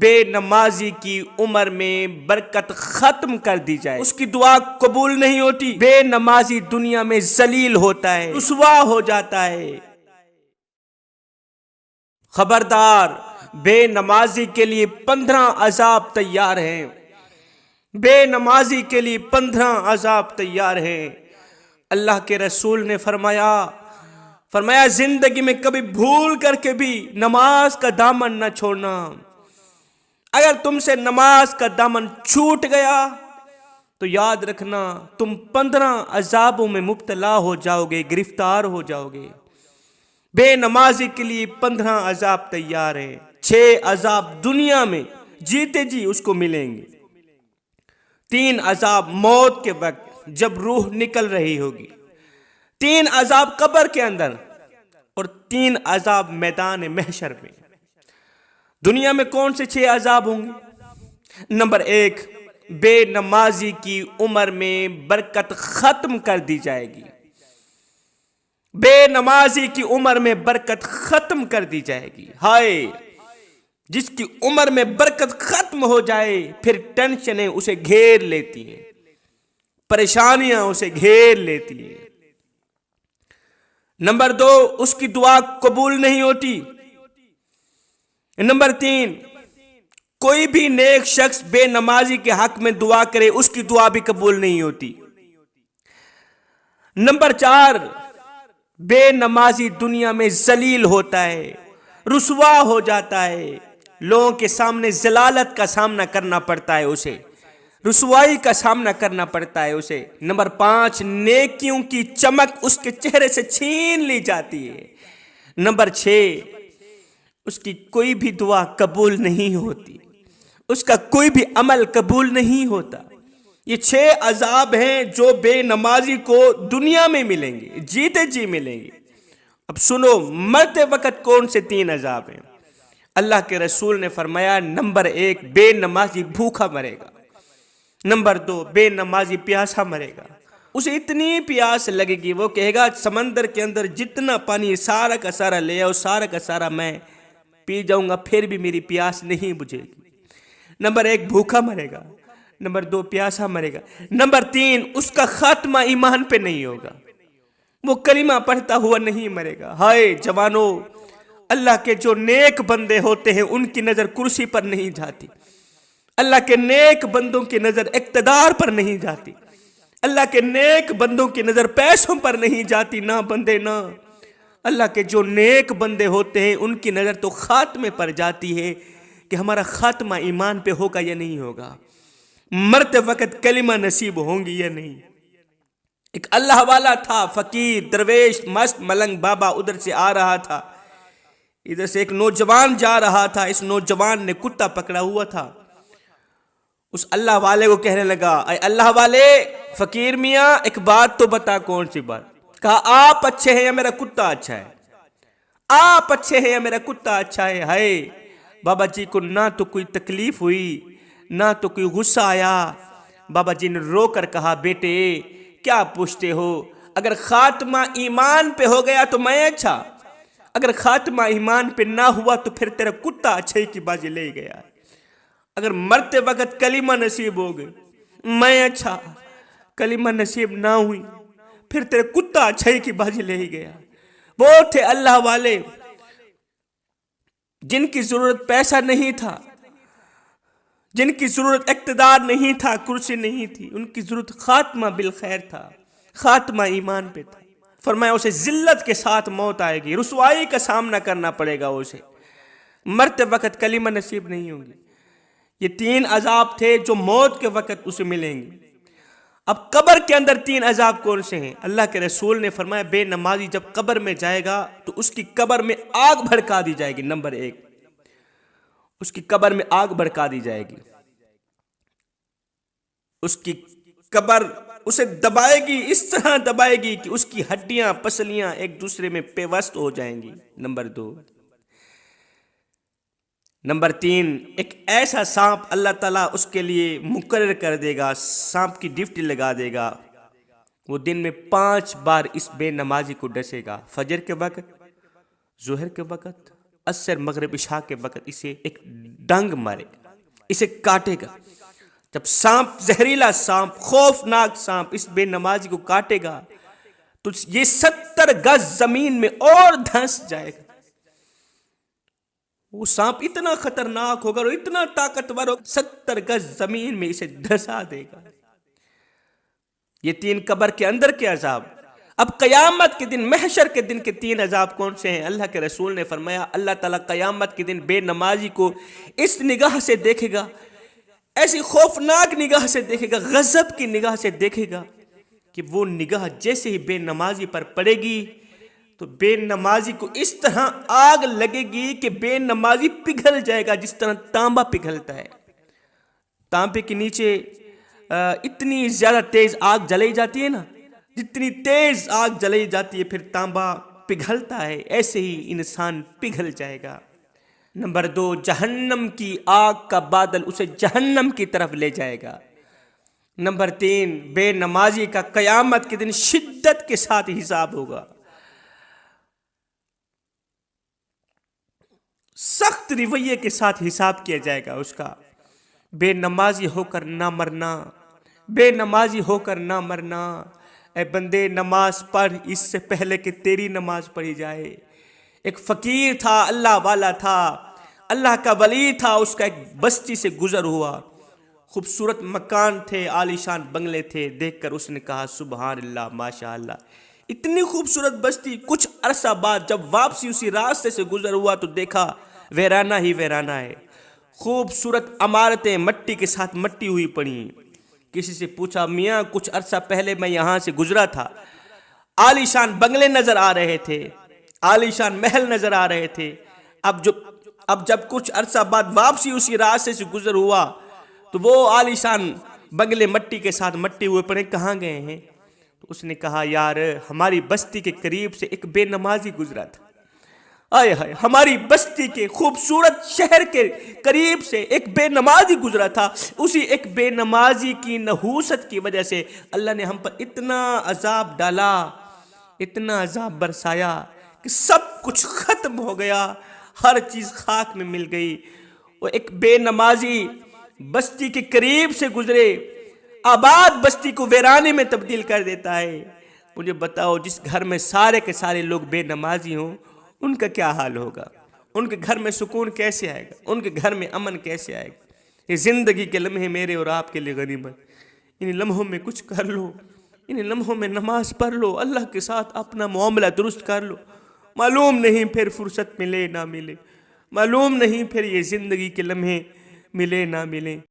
بے نمازی کی عمر میں برکت ختم کر دی جائے، اس کی دعا قبول نہیں ہوتی۔ بے نمازی دنیا میں ذلیل ہوتا ہے، رسوا ہو جاتا ہے۔ خبردار، بے نمازی کے لیے 15 عذاب تیار ہیں، بے نمازی کے لیے 15 عذاب تیار ہیں۔ اللہ کے رسول نے فرمایا زندگی میں کبھی بھول کر کے بھی نماز کا دامن نہ چھوڑنا۔ اگر تم سے نماز کا دامن چھوٹ گیا تو یاد رکھنا تم 15 عذابوں میں مبتلا ہو جاؤ گے، گرفتار ہو جاؤ گے۔ بے نمازی کے لیے 15 عذاب تیار ہیں۔ 6 عذاب دنیا میں جیتے جی اس کو ملیں گے، 3 عذاب موت کے وقت جب روح نکل رہی ہوگی، 3 عذاب قبر کے اندر، اور 3 عذاب میدان محشر میں۔ دنیا میں کون سے 6 عذاب ہوں گے؟ نمبر 1، بے نمازی کی عمر میں برکت ختم کر دی جائے گی۔ بے نمازی کی عمر میں برکت ختم کر دی جائے گی۔ ہائے، جس کی عمر میں برکت ختم ہو جائے پھر ٹینشنیں اسے گھیر لیتی ہیں، پریشانیاں اسے گھیر لیتی ہیں۔ نمبر 2، اس کی دعا قبول نہیں ہوتی۔ نمبر 3، کوئی بھی نیک شخص بے نمازی کے حق میں دعا کرے اس کی دعا بھی قبول نہیں ہوتی۔ نمبر 4، بے نمازی دنیا میں ذلیل ہوتا ہے، رسوا ہو جاتا ہے، لوگوں کے سامنے ذلالت کا سامنا کرنا پڑتا ہے، اسے رسوائی کا سامنا کرنا پڑتا ہے اسے۔ نمبر 5، نیکیوں کی چمک اس کے چہرے سے چھین لی جاتی ہے۔ نمبر 6، اس کی کوئی بھی دعا قبول نہیں ہوتی، اس کا کوئی بھی عمل قبول نہیں ہوتا۔ یہ 6 عذاب ہیں جو بے نمازی کو دنیا میں ملیں گے، جیتے جی ملیں گے۔ اب سنو، مرتے وقت کون سے 3 عذاب ہیں؟ اللہ کے رسول نے فرمایا، نمبر 1، بے نمازی بھوکا مرے گا۔ نمبر 2، بے نمازی پیاسا مرے گا۔ اسے اتنی پیاس لگے گی، وہ کہے گا سمندر کے اندر جتنا پانی سارا کا سارا لے آؤ، سارا کا سارا میں پی جاؤں گا، پھر بھی میری پیاس نہیں بجھے گی۔ نمبر 1، بھوکا مرے گا۔ نمبر 2، پیاسا مرے گا۔ نمبر 3، اس کا خاتمہ ایمان پہ نہیں ہوگا، وہ کلمہ پڑھتا ہوا نہیں مرے گا۔ ہائے جوانو، اللہ کے جو نیک بندے ہوتے ہیں ان کی نظر کرسی پر نہیں جاتی، اللہ کے نیک بندوں کی نظر اقتدار پر نہیں جاتی، اللہ کے نیک بندوں کی نظر پیسوں پر نہیں جاتی، نہ بندے نہ۔ اللہ کے جو نیک بندے ہوتے ہیں ان کی نظر تو خاتمے پر جاتی ہے کہ ہمارا خاتمہ ایمان پہ ہوگا یا نہیں ہوگا، مرتے وقت کلمہ نصیب ہوں گی یا نہیں۔ ایک اللہ والا تھا، فقیر، درویش، مست ملنگ بابا، ادھر سے آ رہا تھا، ادھر سے ایک نوجوان جا رہا تھا، اس نوجوان نے کتا پکڑا ہوا تھا۔ اس اللہ والے کو کہنے لگا، اے اللہ والے، فقیر میاں ایک بات تو بتا، کون سی بات؟ کہا آپ اچھے ہیں یا میرا کتا اچھا ہے؟ آپ اچھے ہیں یا میرا کتا اچھا ہے؟ ہائے، بابا جی کو نہ تو کوئی تکلیف ہوئی نہ تو کوئی غصہ آیا۔ بابا جی نے رو کر کہا، بیٹے کیا پوچھتے ہو؟ اگر خاتمہ ایمان پہ ہو گیا تو میں اچھا، اگر خاتمہ ایمان پہ نہ ہوا تو پھر تیرا کتا اچھائی کی بازی لے گیا۔ اگر مرتے وقت کلمہ نصیب ہو گئی میں اچھا، کلمہ نصیب نہ ہوئی پھر تیرے کتا اچھائی کی بازی لے گیا۔ وہ تھے اللہ والے جن کی ضرورت پیسہ نہیں تھا، جن کی ضرورت اقتدار نہیں تھا، کرسی نہیں تھی، ان کی ضرورت خاتمہ بالخیر تھا، خاتمہ ایمان پہ تھا۔ فرمایا اسے ذلت کے ساتھ موت آئے گی، رسوائی کا سامنا کرنا پڑے گا، اسے مرتے وقت کلمہ نصیب نہیں ہوگی۔ یہ 3 عذاب تھے جو موت کے وقت اسے ملیں گے۔ اب قبر کے اندر 3 عذاب کون سے ہیں؟ اللہ کے رسول نے فرمایا بے نمازی جب قبر میں جائے گا تو اس کی قبر میں آگ بھڑکا دی جائے گی۔ نمبر 1، اس کی قبر میں آگ بھڑکا دی جائے گی، اس کی قبر اسے دبائے گی، اس طرح دبائے گی کہ اس کی ہڈیاں پسلیاں ایک دوسرے میں پیوست ہو جائیں گی۔ نمبر 2، نمبر 3، ایک ایسا سانپ اللہ تعالیٰ اس کے لیے مقرر کر دے گا، سانپ کی ڈیوٹی لگا دے گا، وہ دن میں 5 بار اس بے نمازی کو ڈسے گا، فجر کے وقت، ظہر کے وقت، عصر مغرب عشاء کے وقت اسے ایک ڈنگ مارے گا، اسے کاٹے گا۔ جب سانپ، زہریلا سانپ، خوفناک سانپ اس بے نمازی کو کاٹے گا تو یہ 70 گز زمین میں اور دھنس جائے گا۔ وہ سانپ اتنا خطرناک ہوگا اور اتنا طاقتور ہوگا، 70 گز زمین میں اسے دھسا دے گا۔ یہ 3 قبر کے اندر کے عذاب۔ اب قیامت کے دن، محشر کے دن کے 3 عذاب کون سے ہیں؟ اللہ کے رسول نے فرمایا اللہ تعالیٰ قیامت کے دن بے نمازی کو اس نگاہ سے دیکھے گا، ایسی خوفناک نگاہ سے دیکھے گا، غضب کی نگاہ سے دیکھے گا کہ وہ نگاہ جیسے ہی بے نمازی پر پڑے گی تو بے نمازی کو اس طرح آگ لگے گی کہ بے نمازی پگھل جائے گا، جس طرح تانبا پگھلتا ہے۔ تانبے کے نیچے اتنی زیادہ تیز آگ جلائی جاتی ہے نا، جتنی تیز آگ جلائی جاتی ہے پھر تانبا پگھلتا ہے، ایسے ہی انسان پگھل جائے گا۔ نمبر 2، جہنم کی آگ کا بادل اسے جہنم کی طرف لے جائے گا۔ نمبر 3، بے نمازی کا قیامت کے دن شدت کے ساتھ حساب ہوگا، سخت رویے کے ساتھ حساب کیا جائے گا اس کا۔ بے نمازی ہو کر نہ مرنا، بے نمازی ہو کر نہ مرنا۔ اے بندے نماز پڑھ اس سے پہلے کہ تیری نماز پڑھی جائے۔ ایک فقیر تھا، اللہ والا تھا، اللہ کا ولی تھا، اس کا ایک بستی سے گزر ہوا، خوبصورت مکان تھے، عالیشان بنگلے تھے، دیکھ کر اس نے کہا سبحان اللہ، ماشاء اللہ، اتنی خوبصورت بستی۔ کچھ عرصہ بعد جب واپسی اسی راستے سے گزر ہوا تو دیکھا ویرانہ ہی ویرانہ ہے، خوبصورت عمارتیں مٹی کے ساتھ مٹی ہوئی پڑی۔ کسی سے پوچھا میاں کچھ عرصہ پہلے میں یہاں سے گزرا تھا، عالیشان بنگلے نظر آ رہے تھے، عالیشان محل نظر آ رہے تھے، اب جب کچھ عرصہ بعد واپسی اسی راستے سے گزر ہوا تو وہ عالیشان بنگلے مٹی کے ساتھ مٹی ہوئے پڑے، کہاں گئے ہیں؟ تو اس نے کہا یار ہماری بستی کے قریب سے ایک بے نمازی گزرا تھا، آئے ہائے ہماری بستی کے خوبصورت شہر کے قریب سے ایک بے نمازی گزرا تھا، اسی ایک بے نمازی کی نحوست کی وجہ سے اللہ نے ہم پر اتنا عذاب ڈالا، اتنا عذاب برسایا کہ سب کچھ ختم ہو گیا، ہر چیز خاک میں مل گئی۔ وہ ایک بے نمازی بستی کے قریب سے گزرے، آباد بستی کو ویرانے میں تبدیل کر دیتا ہے۔ مجھے بتاؤ جس گھر میں سارے کے سارے لوگ بے نمازی ہوں ان کا کیا حال ہوگا؟ ان کے گھر میں سکون کیسے آئے گا؟ ان کے گھر میں امن کیسے آئے گا؟ یہ زندگی کے لمحے میرے اور آپ کے لیے غنیمت، ان لمحوں میں کچھ کر لو، ان لمحوں میں نماز پڑھ لو، اللہ کے ساتھ اپنا معاملہ درست کر لو، معلوم نہیں پھر فرصت ملے نہ ملے، معلوم نہیں پھر یہ زندگی کے لمحے ملے نہ ملے۔